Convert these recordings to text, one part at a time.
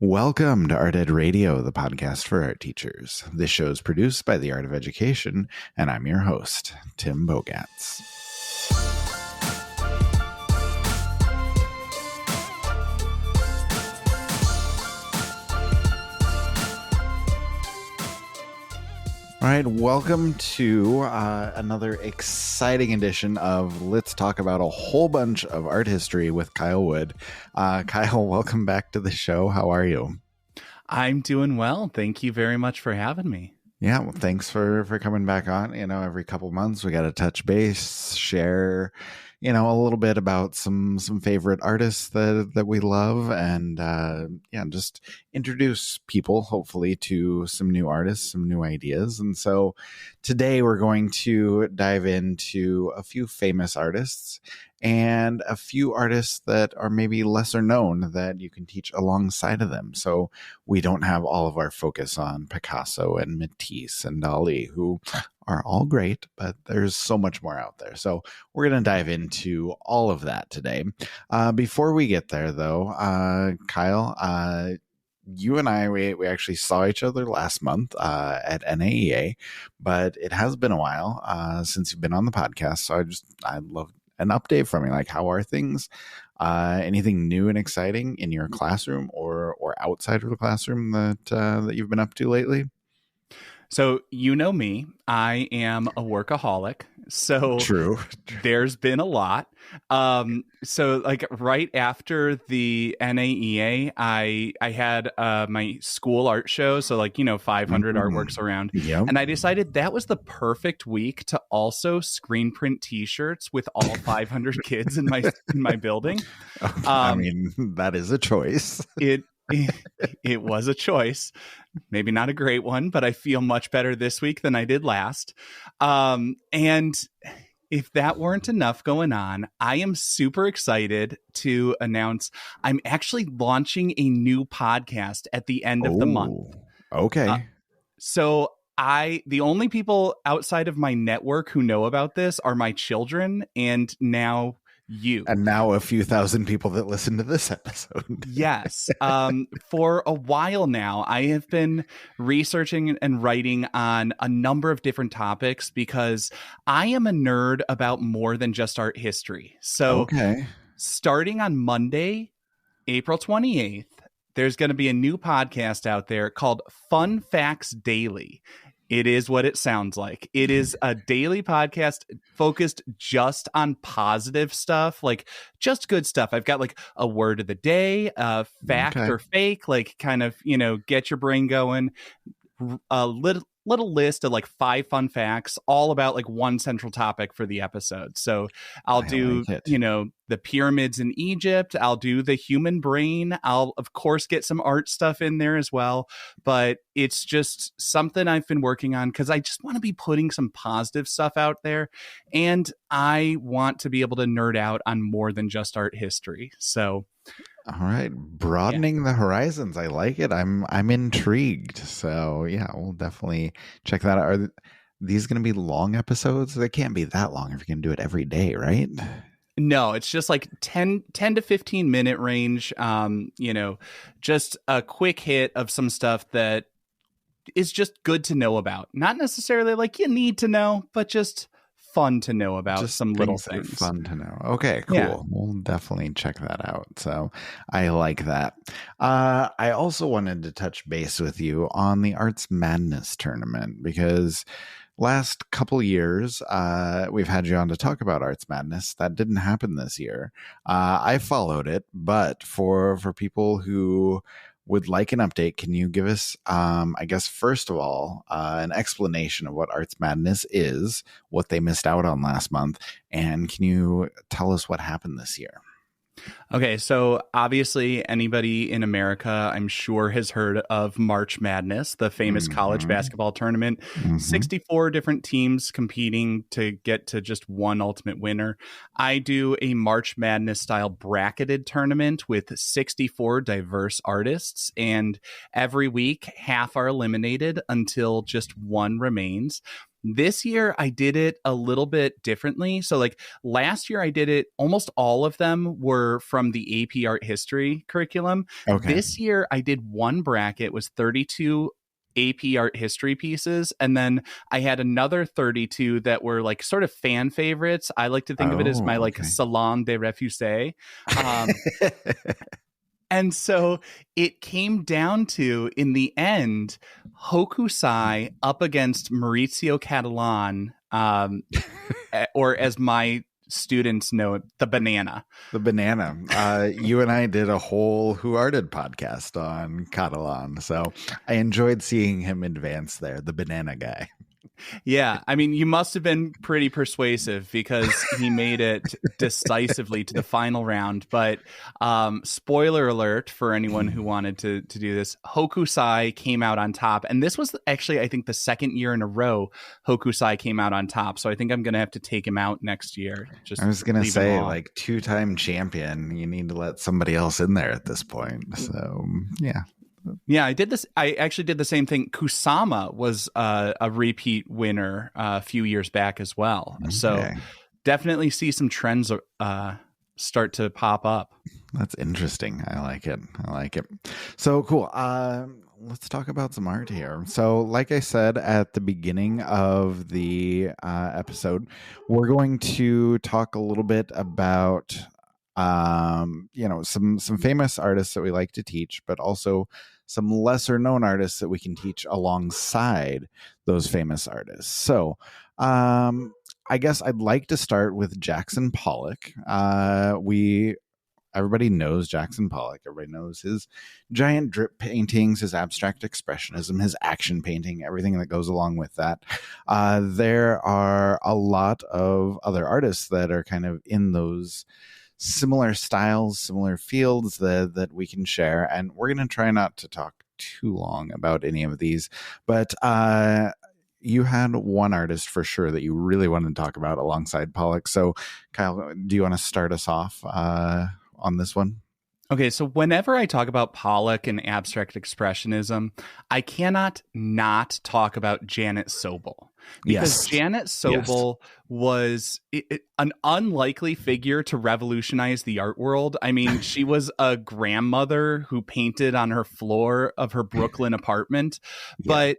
Welcome to Art Ed Radio, the podcast for art teachers. This show is produced by the Art of Education, and I'm your host, Tim Bogatz. All right, welcome to another exciting edition of Let's Talk About a Whole Bunch of Art History with Kyle Wood. Kyle, welcome back to the show. How are you? I'm doing well. Thank you very much for having me. Yeah, well, thanks for coming back on. You know, every couple months we got to touch base, share, a little bit about some favorite artists that we love, and just introduce people hopefully to some new artists, some new ideas. And so today we're going to dive into a few famous artists and a few artists that are maybe lesser known that you can teach alongside of them. So we don't have all of our focus on Picasso and Matisse and Dali, who are all great, but there's so much more out there. So we're going to dive into all of that today. Before we get there, though, Kyle, you and I, we actually saw each other last month at NAEA, but it has been a while since you've been on the podcast. So I'd love an update from you. Like, how are things? Anything new and exciting in your classroom or outside of the classroom that you've been up to lately? So you know me, I am a workaholic. So True. There's been a lot. So like right after the NAEA, I had my school art show. So 500 artworks around. Yep. And I decided that was the perfect week to also screen print T-shirts with all 500 kids in my building. That is a choice. It was a choice, maybe not a great one, but I feel much better this week than I did last. And if that weren't enough going on, I am super excited to announce I'm actually launching a new podcast at the end of the month. Okay. So the only people outside of my network who know about this are my children and now you. And now a few thousand people that listen to this episode. Yes. For a while now, I have been researching and writing on a number of different topics because I am a nerd about more than just art history. So starting on Monday, April 28th, there's going to be a new podcast out there called Fun Facts Daily. It is what it sounds like. It is a daily podcast focused just on positive stuff, like just good stuff. I've got like a word of the day, fact or fake, like kind of, get your brain going. A little list of like 5 fun facts, all about like one central topic for the episode. So I'll do, the pyramids in Egypt. I'll do the human brain. I'll, of course, get some art stuff in there as well. But it's just something I've been working on because I just want to be putting some positive stuff out there. And I want to be able to nerd out on more than just art history. So all right, broadening the horizons. I like it. I'm intrigued. So yeah, we'll definitely check that out. Are these going to be long episodes? They can't be that long if you're going to do it every day, right? No, it's just like 10 to 15 minute range. Just a quick hit of some stuff that is just good to know about. Not necessarily like you need to know, but just fun to know about, just some little things. Fun to know. Okay, cool. Yeah. We'll definitely check that out. So I like that. I also wanted to touch base with you on the Arts Madness tournament because last couple years, we've had you on to talk about Arts Madness. That didn't happen this year. I followed it, but for people who would like an update, can you give us, I guess, first of all, an explanation of what Arts Madness is, what they missed out on last month, and can you tell us what happened this year? Okay, so obviously anybody in America, I'm sure, has heard of March Madness, the famous college basketball tournament. 64 different teams competing to get to just one ultimate winner. I do a March Madness style bracketed tournament with 64 diverse artists, and every week half are eliminated until just one remains. This year I did it a little bit differently. So like last year I did it, almost all of them were from the AP Art History curriculum. Okay. This year I did one bracket, was 32 AP Art History pieces, and then I had another 32 that were like sort of fan favorites. I like to think of it as my like Okay. salon des refusés. And so it came down to, in the end, Hokusai up against Maurizio Catalan, or as my students know it, the banana. The banana. You and I did a whole Who Arted podcast on Catalan, so I enjoyed seeing him advance there, the banana guy. Yeah, I mean, you must have been pretty persuasive because he made it decisively to the final round. But spoiler alert for anyone who wanted to do this, Hokusai came out on top. And this was actually, I think, the second year in a row Hokusai came out on top. So I think I'm going to have to take him out next year. Just I was going to say, like, two-time champion, you need to let somebody else in there at this point. So, yeah. Yeah, I did this. I actually did the same thing. Kusama was a repeat winner a few years back as well. Okay. So definitely see some trends start to pop up. That's interesting. I like it. So cool. Let's talk about some art here. So like I said at the beginning of the episode, we're going to talk a little bit about some famous artists that we like to teach, but also some lesser known artists that we can teach alongside those famous artists. So I guess I'd like to start with Jackson Pollock. Everybody knows Jackson Pollock. Everybody knows his giant drip paintings, his abstract expressionism, his action painting, everything that goes along with that. There are a lot of other artists that are kind of in those similar styles, similar fields that we can share. And we're going to try not to talk too long about any of these. But you had one artist for sure that you really wanted to talk about alongside Pollock. So, Kyle, do you want to start us off on this one? Okay, so whenever I talk about Pollock and abstract expressionism, I cannot not talk about Janet Sobel. Because Janet Sobel was an unlikely figure to revolutionize the art world. I mean, she was a grandmother who painted on her floor of her Brooklyn apartment, but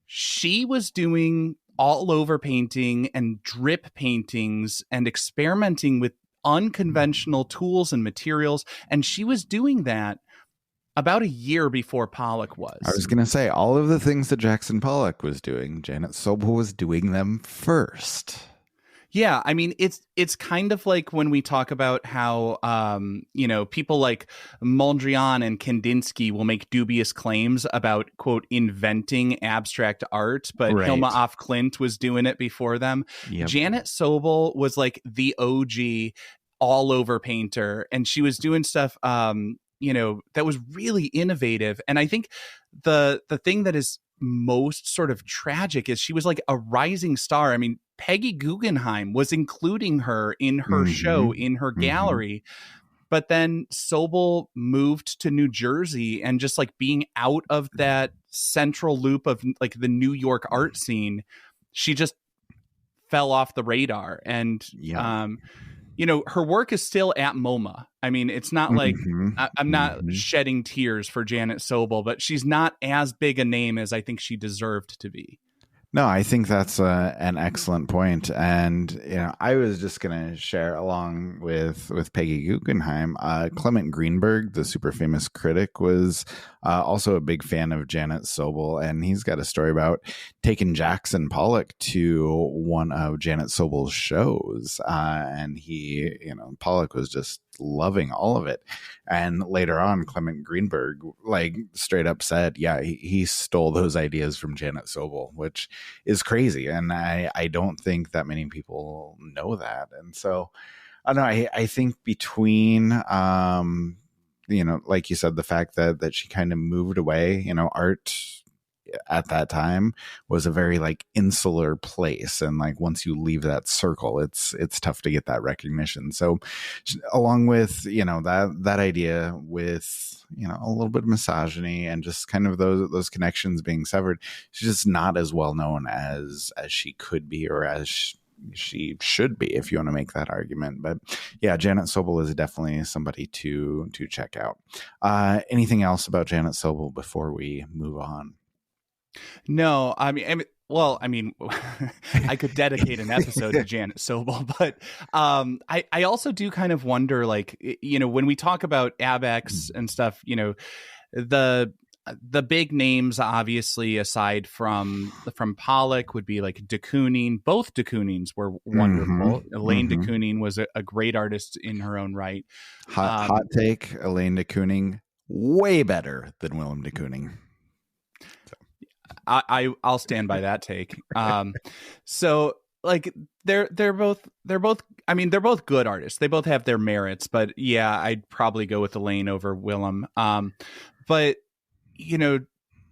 she was doing all over painting and drip paintings and experimenting with unconventional tools and materials. And she was doing that about a year before Pollock was. I was going to say, all of the things that Jackson Pollock was doing, Janet Sobel was doing them first. Yeah, I mean, it's kind of like when we talk about how, people like Mondrian and Kandinsky will make dubious claims about, quote, inventing abstract art, but Hilma af Klint was doing it before them. Yep. Janet Sobel was like the OG all over painter, and she was doing stuff, that was really innovative. And I think the thing that is most sort of tragic is she was like a rising star. I mean, Peggy Guggenheim was including her in her show, in her gallery. But then Sobel moved to New Jersey, and just like being out of that central loop of like the New York art scene, she just fell off the radar. And, her work is still at MoMA. I mean, it's not like I'm not shedding tears for Janet Sobel, but she's not as big a name as I think she deserved to be. No, I think that's an excellent point. And, I was just going to share along with Peggy Guggenheim, Clement Greenberg, the super famous critic, was also a big fan of Janet Sobel. And he's got a story about taking Jackson Pollock to one of Janet Sobel's shows. And Pollock was just loving all of it. And later on, Clement Greenberg like straight up said, he stole those ideas from Janet Sobel, which is crazy. And I don't think that many people know that. And so I don't know, I think between like you said, the fact that she kind of moved away, art at that time was a very like insular place, and like once you leave that circle, it's tough to get that recognition. So along with, you know, that idea with, you know, a little bit of misogyny and just kind of those connections being severed, she's just not as well known as she could be, or as she should be, if you want to make that argument. But yeah, Janet Sobel is definitely somebody to check out. Anything else about Janet Sobel before we move on? No, I mean, I could dedicate an episode to Janet Sobel, but I also do kind of wonder, like, you know, when we talk about ABEX and stuff, you know, the big names, obviously, aside from Pollock, would be like de Kooning. Both de Koonings were wonderful. Elaine de Kooning was a great artist in her own right. Hot take: Elaine de Kooning way better than Willem de Kooning. I'll stand by that take. So like they're both I mean, they're both good artists. They both have their merits, but yeah, I'd probably go with Elaine over Willem. But you know,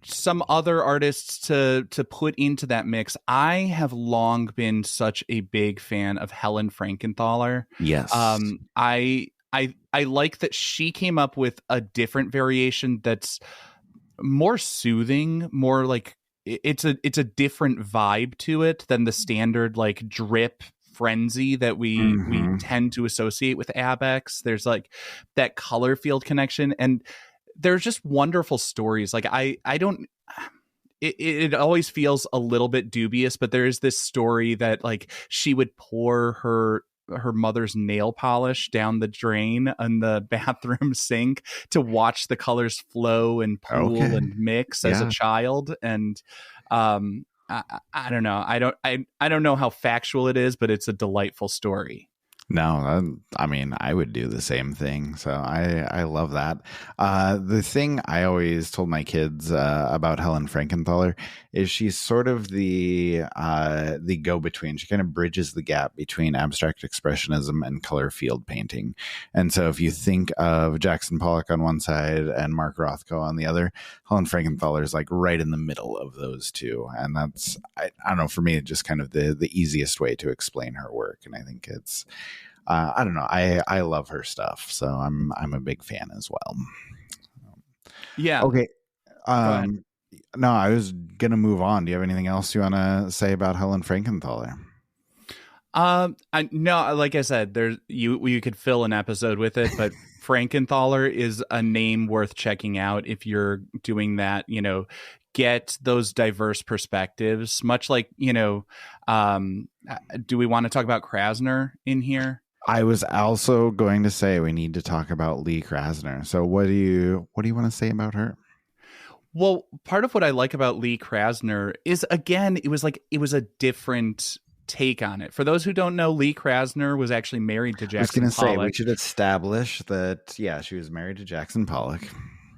some other artists to put into that mix. I have long been such a big fan of Helen Frankenthaler. Yes. I like that she came up with a different variation that's more soothing, more like it's a different vibe to it than the standard like drip frenzy that we tend to associate with ABEX. There's like that color field connection, and there's just wonderful stories. Like I don't, it always feels a little bit dubious, but there is this story that like she would pour her mother's nail polish down the drain on the bathroom sink to watch the colors flow and pool and mix as a child. And I don't know. I don't know how factual it is, but it's a delightful story. No, I mean, I would do the same thing. So I love that. The thing I always told my kids about Helen Frankenthaler is she's sort of the go-between. She kind of bridges the gap between abstract expressionism and color field painting. And so if you think of Jackson Pollock on one side and Mark Rothko on the other, Helen Frankenthaler is like right in the middle of those two. And that's, I don't know, for me, just kind of the easiest way to explain her work. And I think it's, I don't know. I love her stuff, so I'm a big fan as well. Yeah. Okay. No, I was gonna move on. Do you have anything else you want to say about Helen Frankenthaler? No, like I said, you could fill an episode with it, but Frankenthaler is a name worth checking out if you're doing that. You know, get those diverse perspectives. Much like, you know, do we want to talk about Krasner in here? I was also going to say we need to talk about Lee Krasner. So what do you want to say about her? Well, part of what I like about Lee Krasner is, again, it was a different take on it. For those who don't know, Lee Krasner was actually married to Jackson Pollock. I was going to say, we should establish that, yeah, she was married to Jackson Pollock.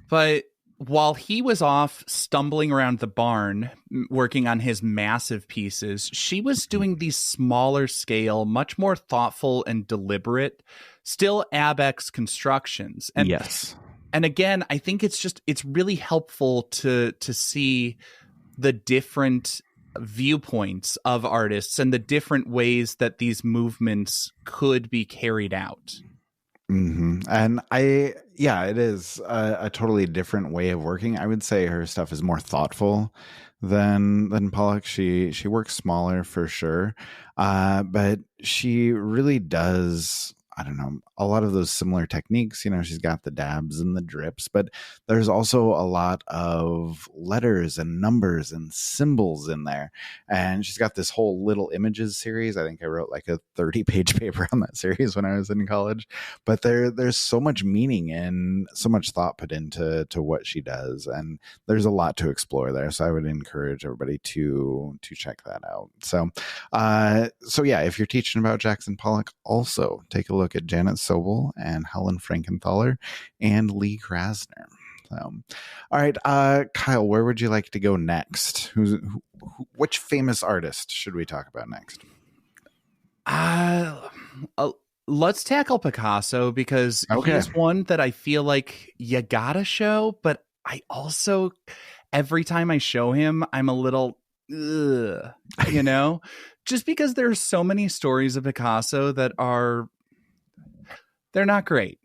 But while he was off stumbling around the barn working on his massive pieces, she was doing these smaller scale, much more thoughtful and deliberate, still ABEX constructions. And yes. And again, I think it's really helpful to see the different viewpoints of artists and the different ways that these movements could be carried out. And it is a totally different way of working. I would say her stuff is more thoughtful than Pollock. She works smaller for sure, but she really does, I don't know, a lot of those similar techniques. You know, she's got the dabs and the drips, but there's also a lot of letters and numbers and symbols in there. And she's got this whole Little Images series. I think I wrote like a 30-page paper on that series when I was in college. But there's so much meaning and so much thought put into what she does. And there's a lot to explore there. So I would encourage everybody to check that out. So yeah, if you're teaching about Jackson Pollock, also take a look at Janet Sobel and Helen Frankenthaler and Lee Krasner. So, all right, Kyle, where would you like to go next? Which famous artist should we talk about next? Let's tackle Picasso, because he's one that I feel like you gotta show, but I also every time I show him, I'm a little, ugh, you know, just because there's so many stories of Picasso that they're not great,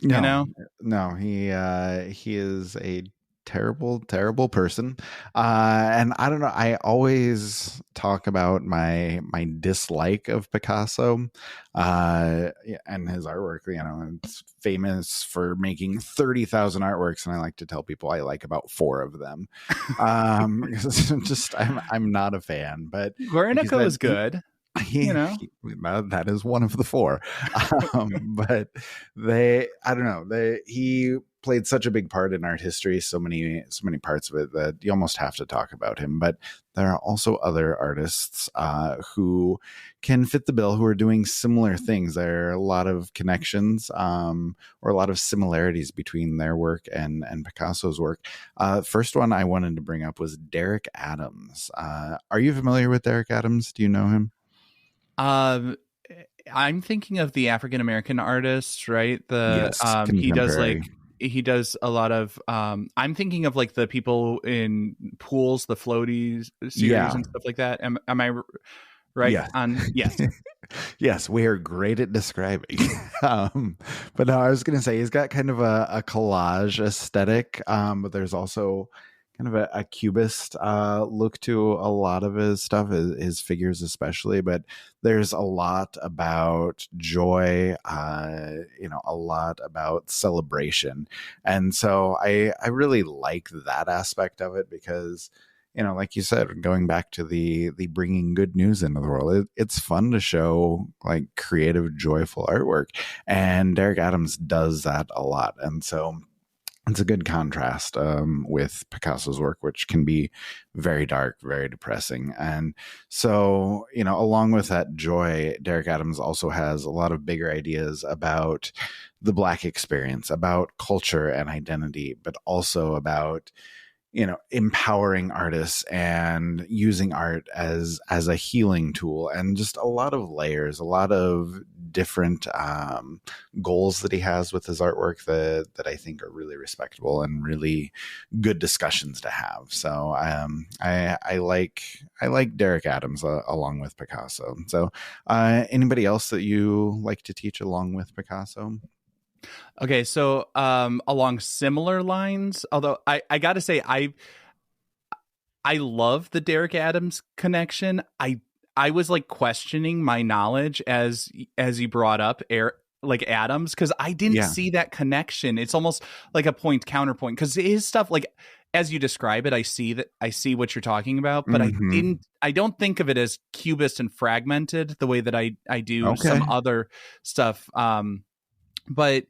you No, know? no, he is a terrible person. And I don't know, I always talk about my dislike of Picasso, yeah, and his artwork. You know, it's famous for making 30,000 artworks, and I like to tell people I like about 4 of them. Just I'm not a fan, but like you Guernica said, is good, you know? that is one of the 4. But I don't know, he played such a big part in art history, so many parts of it, that you almost have to talk about him. But there are also other artists who can fit the bill, who are doing similar things. There are a lot of connections, or a lot of similarities between their work and Picasso's work. First one I wanted to bring up was Derek Adams. Are you familiar with Derek Adams? Do you know him? Um, I'm thinking of the African American artist, right? Yes, He does contemporary. a lot of I'm thinking of like the people in Pools, the floaties series Yeah. and stuff like that. Am I right Yes. on? Yes. Yes, we are great at describing. But no, I was going to say he's got kind of a collage aesthetic, but there's also kind of a cubist look to a lot of his stuff, his figures especially. But there's a lot about joy, a lot about celebration, and so I really like that aspect of it because, like you said, going back to the bringing good news into the world, it's fun to show like creative, joyful artwork, and Derek Adams does that a lot, and so it's a good contrast with Picasso's work, which can be very dark, very depressing. And so, along with that joy, Derek Adams also has a lot of bigger ideas about the Black experience, about culture and identity, but also about empowering artists and using art as a healing tool, and just a lot of layers, a lot of different goals that he has with his artwork that I think are really respectable and really good discussions to have. So I like Derek Adams along with Picasso. So anybody else that you like to teach along with Picasso? Okay, so along similar lines, although I got to say I love the Derek Adams connection. I was like questioning my knowledge as you brought up like Adams, because I didn't Yeah. see that connection. It's almost like a point counterpoint, because his stuff, like as you describe it, I see what you're talking about, but Mm-hmm. I don't think of it as cubist and fragmented the way that I do some Okay. other stuff. But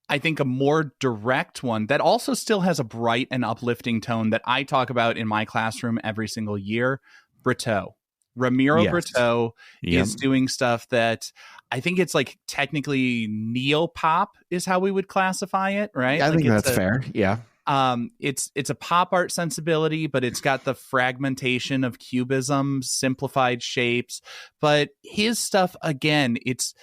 I think a more direct one that also still has a bright and uplifting tone that I talk about in my classroom every single year, Brito. Ramiro Yes. Brito Yep. is doing stuff that I think it's like technically neo-pop is how we would classify it, right? I Like think that's fair. Yeah. It's a pop art sensibility, but it's got the fragmentation of cubism, simplified shapes. But his stuff, again, it's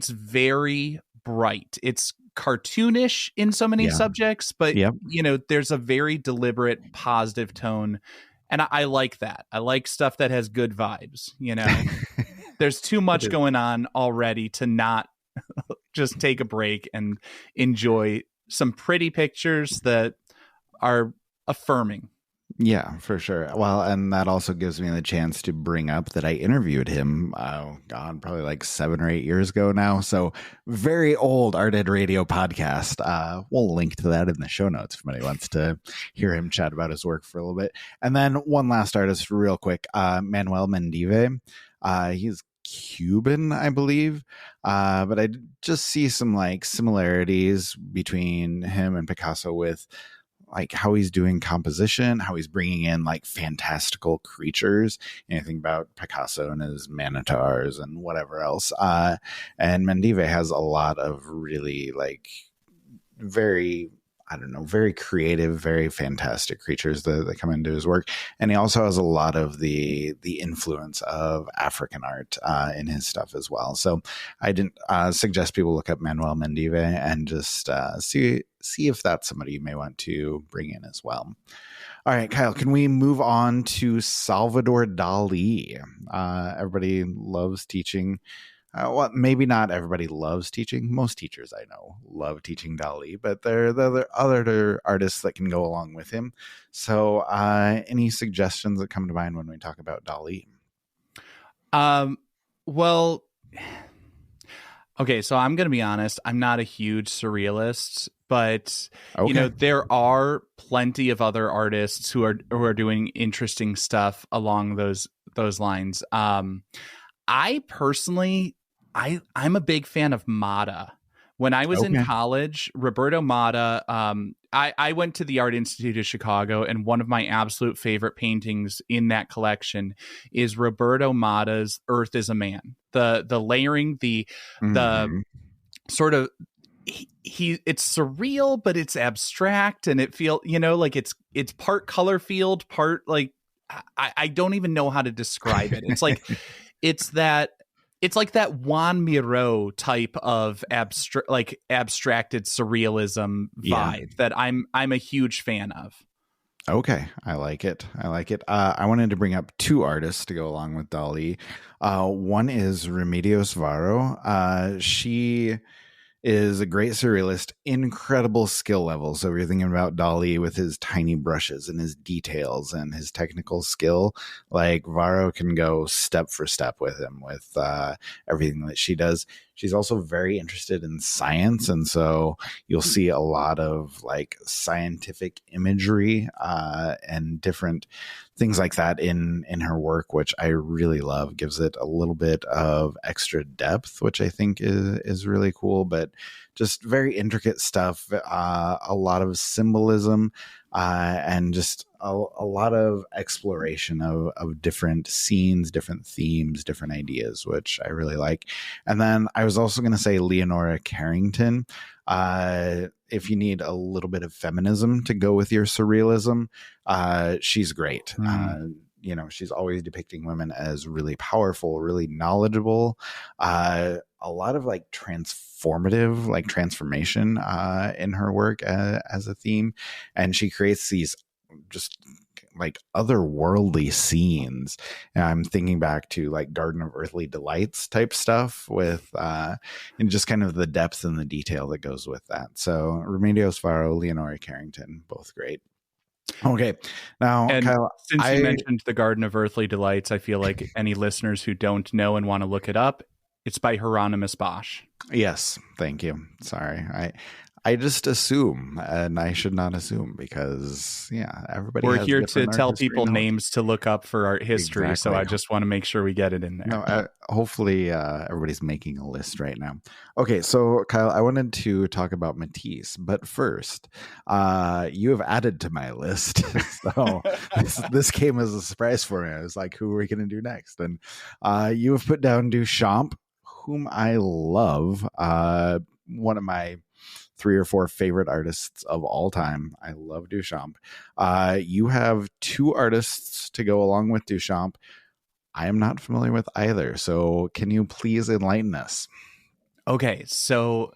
very bright. It's cartoonish in so many Yeah. subjects, but Yep. there's a very deliberate positive tone. And I like that. I like stuff that has good vibes, There's too much going on already to not just take a break and enjoy some pretty pictures that are affirming. Yeah, for sure. Well, and that also gives me the chance to bring up that I interviewed him, oh God, probably like 7 or 8 years ago now. So very old Art Ed Radio podcast. We'll link to that in the show notes if anybody wants to hear him chat about his work for a little bit. And then one last artist real quick, Manuel Mendive. He's Cuban, I believe. But I just see some like similarities between him and Picasso with like how he's doing composition, how he's bringing in like fantastical creatures, anything about Picasso and his manitars and whatever else. And Mendive has a lot of really like very, I don't know, very creative, very fantastic creatures that come into his work. And he also has a lot of the influence of African art in his stuff as well. So I didn't suggest people look up Manuel Mendive and just see if that's somebody you may want to bring in as well. All right, Kyle, can we move on to Salvador Dali? Everybody loves teaching. Well, maybe not everybody loves teaching. Most teachers I know love teaching Dali, but there are other artists that can go along with him. So any suggestions that come to mind when we talk about Dali? Well, okay, so I'm going to be honest. I'm not a huge surrealist, but Okay. there are plenty of other artists who are doing interesting stuff along those lines. I personally, I'm a big fan of Mata. When I was in college, Roberto Mata, I went to the Art Institute of Chicago, and one of my absolute favorite paintings in that collection is Roberto Mata's Earth is a Man. The layering, the sort of it's surreal, but it's abstract, and it feels, like it's part color field, part like I don't even know how to describe it. It's like it's like that Juan Miro type of abstracted surrealism vibe that I'm a huge fan of. Okay, I like it. I wanted to bring up two artists to go along with Dali. One is Remedios Varo. She is a great surrealist, incredible skill level. So if you're thinking about Dali with his tiny brushes and his details and his technical skill, like Varo can go step for step with him with everything that she does. She's also very interested in science, and so you'll see a lot of like scientific imagery and different things like that in her work, which I really love. Gives it a little bit of extra depth, which I think is really cool, but just very intricate stuff, a lot of symbolism, and just a lot of exploration of different scenes, different themes, different ideas, which I really like. And then I was also going to say Leonora Carrington. If you need a little bit of feminism to go with your surrealism, she's great. She's always depicting women as really powerful, really knowledgeable, a lot of like transformative, like transformation in her work as a theme. And she creates these just like otherworldly scenes. And I'm thinking back to like Garden of Earthly Delights type stuff with and just kind of the depth and the detail that goes with that. So Remedios Varo, Leonora Carrington, both great. Okay, now and Kyle, since you mentioned the Garden of Earthly Delights, I feel like any listeners who don't know and want to look it up, it's by Hieronymus Bosch. Yes, thank you. Sorry, I just assume, and I should not assume, because everybody. We're here to tell people names to look up for art history, exactly. So I just want to make sure we get it in there. No, hopefully everybody's making a list right now. Okay, so Kyle, I wanted to talk about Matisse, but first, you have added to my list. So this came as a surprise for me. I was like, who are we going to do next? And you have put down Duchamp, whom I love. One of my 3 or 4 favorite artists of all time. I love Duchamp. You have 2 artists to go along with Duchamp. I am not familiar with either. So can you please enlighten us? Okay, so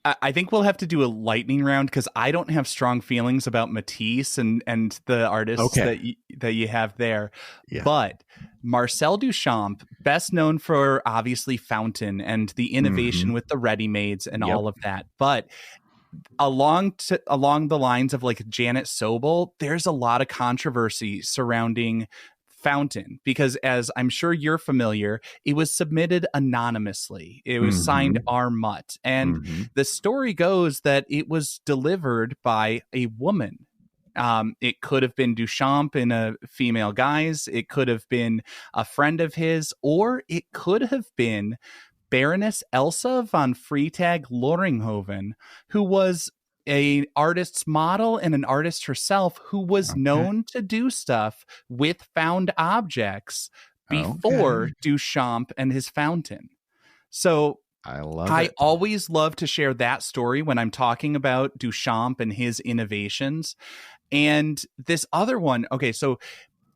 I think we'll have to do a lightning round because I don't have strong feelings about Matisse and the artists that you have there. Yeah. But Marcel Duchamp, best known for obviously Fountain and the innovation with the ready-mades and all of that. But along the lines of like Janet Sobel, there's a lot of controversy surrounding Fountain, because as I'm sure you're familiar, it was submitted anonymously. It was signed R. Mutt. And the story goes that it was delivered by a woman. It could have been Duchamp in a female guise. It could have been a friend of his, or it could have been Baroness Elsa von Freytag Loringhoven, who was an artist's model and an artist herself, who was known to do stuff with found objects before Duchamp and his Fountain. So I love I it. always love to share that story when I'm talking about Duchamp and his innovations. And this other one, okay, so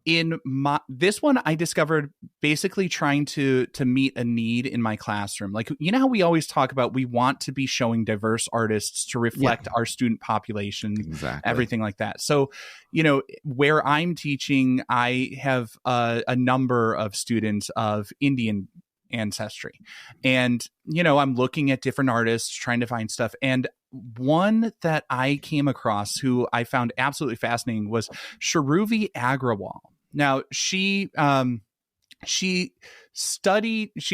this one I discovered basically trying to meet a need in my classroom. Like, you know how we always talk about we want to be showing diverse artists to reflect our student population, Exactly. everything like that. So, where I'm teaching, I have a number of students of Indian ancestry, and I'm looking at different artists, trying to find stuff. And one that I came across who I found absolutely fascinating was Charuvi Agrawal. Now, she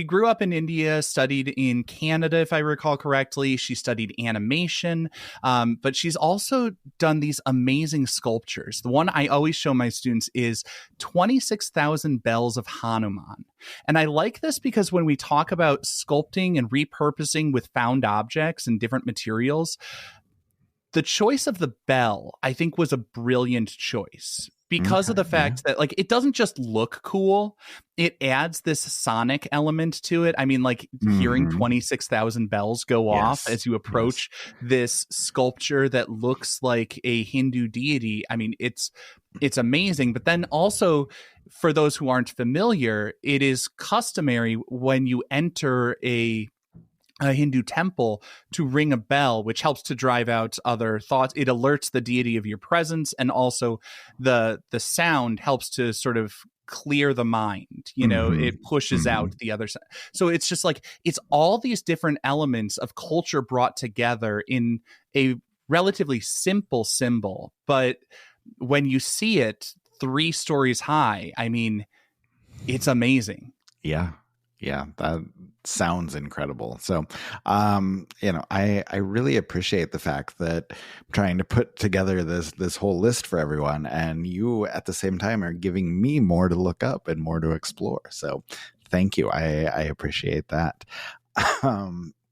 grew up in India, studied in Canada, if I recall correctly. She studied animation, but she's also done these amazing sculptures. The one I always show my students is 26,000 Bells of Hanuman. And I like this because when we talk about sculpting and repurposing with found objects and different materials, the choice of the bell, I think, was a brilliant choice because of the fact that, like, it doesn't just look cool. It adds this sonic element to it. I mean, like, hearing 26,000 bells go off as you approach this sculpture that looks like a Hindu deity. I mean, it's amazing. But then also, for those who aren't familiar, it is customary when you enter a Hindu temple to ring a bell, which helps to drive out other thoughts. It alerts the deity of your presence, and also the sound helps to sort of clear the mind. It pushes out the other side. So it's just like, it's all these different elements of culture brought together in a relatively simple symbol. But when you see it 3 stories high, I mean, it's amazing. Yeah, that sounds incredible. So, I really appreciate the fact that I'm trying to put together this whole list for everyone, and you at the same time are giving me more to look up and more to explore. So, thank you. I appreciate that.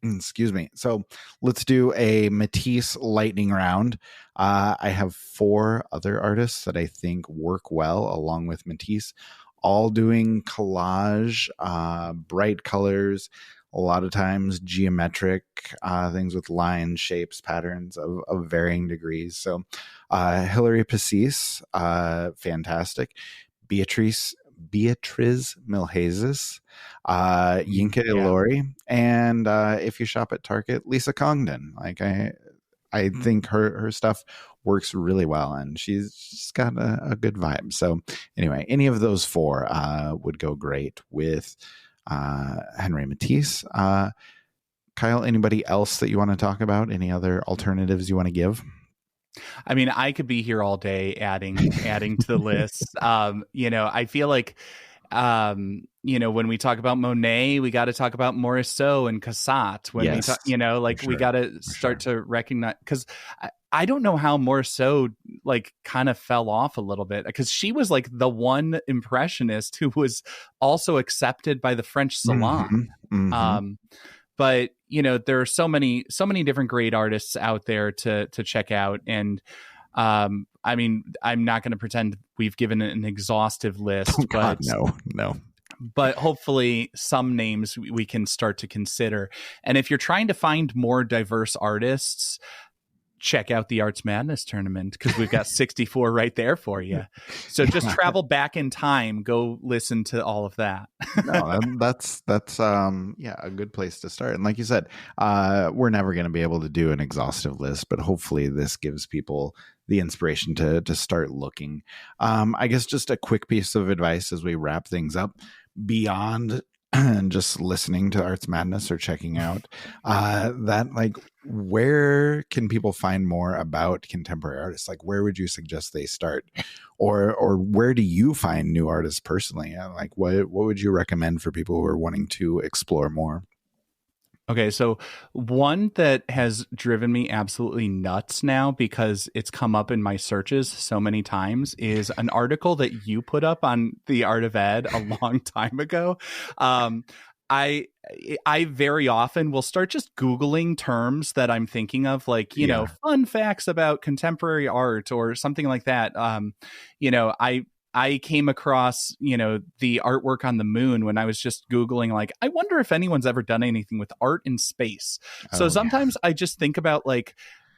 Excuse me. So let's do a Matisse lightning round. I have 4 other artists that I think work well along with Matisse, all doing collage, bright colors, a lot of times geometric things with lines, shapes, patterns of varying degrees. So Hilary Passis, fantastic. Beatriz Milhazes, Yinka Ilori, and if you shop at Target, Lisa Congdon. Like, I think her stuff works really well, and she's got a good vibe. So anyway, any of those 4 would go great with Henri Matisse. Kyle, anybody else that you want to talk about? Any other alternatives you want to give? I mean, I could be here all day adding to the list. I feel like, when we talk about Monet, we got to talk about Morisot and Cassatt. When we talk, we got to start to recognize, because I don't know how Morisot kind of fell off a little bit, because she was like the one impressionist who was also accepted by the French Salon. But there are so many different great artists out there to check out. And I mean, I'm not going to pretend we've given an exhaustive list. Oh, God, no. But hopefully some names we can start to consider. And if you're trying to find more diverse artists, check out the Arts Madness tournament, because we've got 64 right there for you. So just travel back in time, go listen to all of that. No, that's a good place to start. And like you said, we're never going to be able to do an exhaustive list, but hopefully this gives people the inspiration to start looking. I guess just a quick piece of advice as we wrap things up, beyond just listening to Arts Madness or checking out that, like, where can people find more about contemporary artists? Like, where would you suggest they start, or where do you find new artists personally? Like, what would you recommend for people who are wanting to explore more? Okay, so one that has driven me absolutely nuts now, because it's come up in my searches so many times, is an article that you put up on The Art of Ed a long time ago. I very often will start just Googling terms that I'm thinking of, like, fun facts about contemporary art or something like that. I came across, the artwork on the moon when I was just Googling, like, I wonder if anyone's ever done anything with art in space. So sometimes I just think about, like,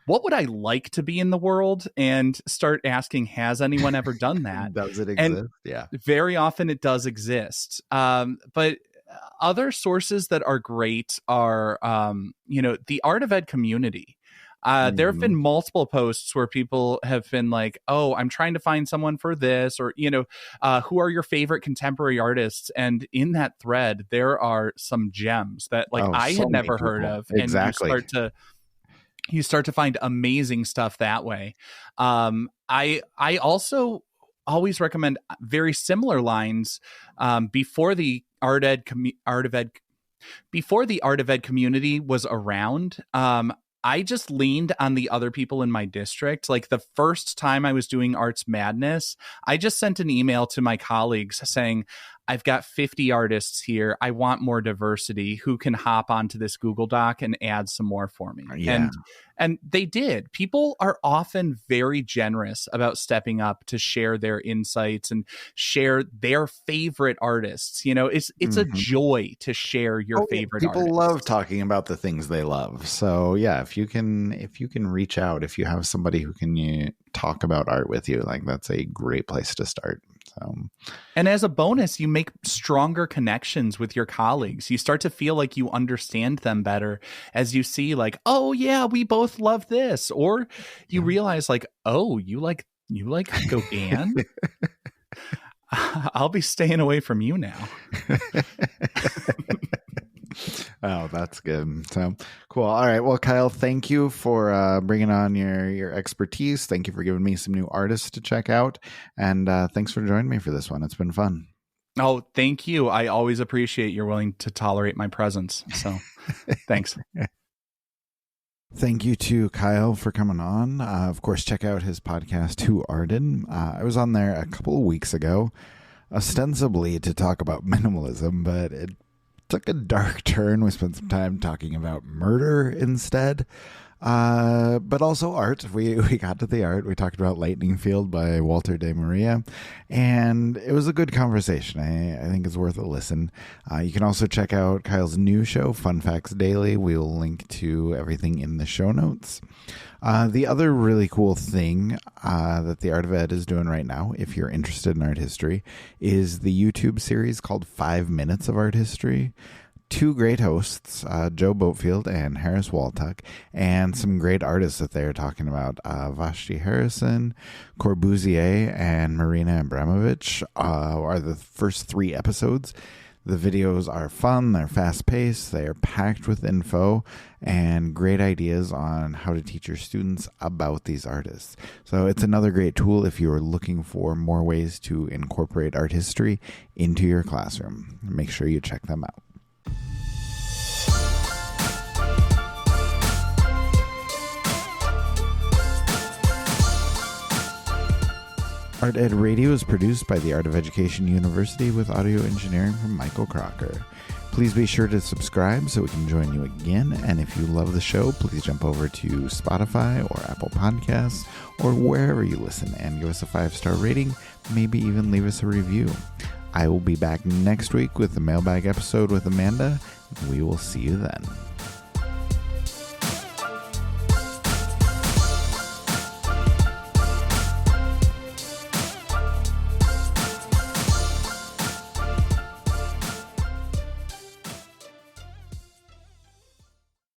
what would I like to be in the world, and start asking, has anyone ever done that? Does it exist? And very often it does exist. But other sources that are great are, the Art of Ed community. There have been multiple posts where people have been like, oh, I'm trying to find someone for this, or, who are your favorite contemporary artists? And in that thread, there are some gems that, like, I had never heard of. Exactly. And you start to find amazing stuff that way. I also always recommend very similar lines before the Art of Ed community was around. I just leaned on the other people in my district. Like, the first time I was doing Arts Madness, I just sent an email to my colleagues saying, I've got 50 artists here. I want more diversity. Who can hop onto this Google Doc and add some more for me? Yeah. And they did. People are often very generous about stepping up to share their insights and share their favorite artists. It's a joy to share your favorite people artists. Love talking about the things they love. So yeah, if you can reach out, if you have somebody who can talk about art with you, like, that's a great place to start. And as a bonus, you make stronger connections with your colleagues. You start to feel like you understand them better as you see, like, oh yeah, we both love this. Or you realize, like, oh, you like Gauguin? I'll be staying away from you now. Oh, that's good. So cool. All right. Well, Kyle, thank you for bringing on your expertise. Thank you for giving me some new artists to check out. And thanks for joining me for this one. It's been fun. Oh, thank you. I always appreciate you're willing to tolerate my presence. So thanks. Thank you to Kyle for coming on. Of course, check out his podcast, Who Arted. I was on there a couple of weeks ago, ostensibly to talk about minimalism, but it took a dark turn. We spent some time talking about murder instead, but also art. We got to the art. We talked about Lightning Field by Walter de Maria, and it was a good conversation. I think it's worth a listen. You can also check out Kyle's new show, Fun Facts Daily. We'll link to everything in the show notes. The other really cool thing that the Art of Ed is doing right now, if you're interested in art history, is the YouTube series called 5 Minutes of Art History. Two great hosts, Joe Boatfield and Harris Waltuck, and some great artists that they're talking about. Vashti Harrison, Corbusier, and Marina Abramovich are the first 3 episodes. The videos are fun, they're fast-paced, they are packed with info and great ideas on how to teach your students about these artists. So it's another great tool if you're looking for more ways to incorporate art history into your classroom. Make sure you check them out. Art Ed Radio is produced by the Art of Education University with audio engineering from Michael Crocker. Please be sure to subscribe so we can join you again. And if you love the show, please jump over to Spotify or Apple Podcasts or wherever you listen and give us a 5-star rating, maybe even leave us a review. I will be back next week with the mailbag episode with Amanda. We will see you then.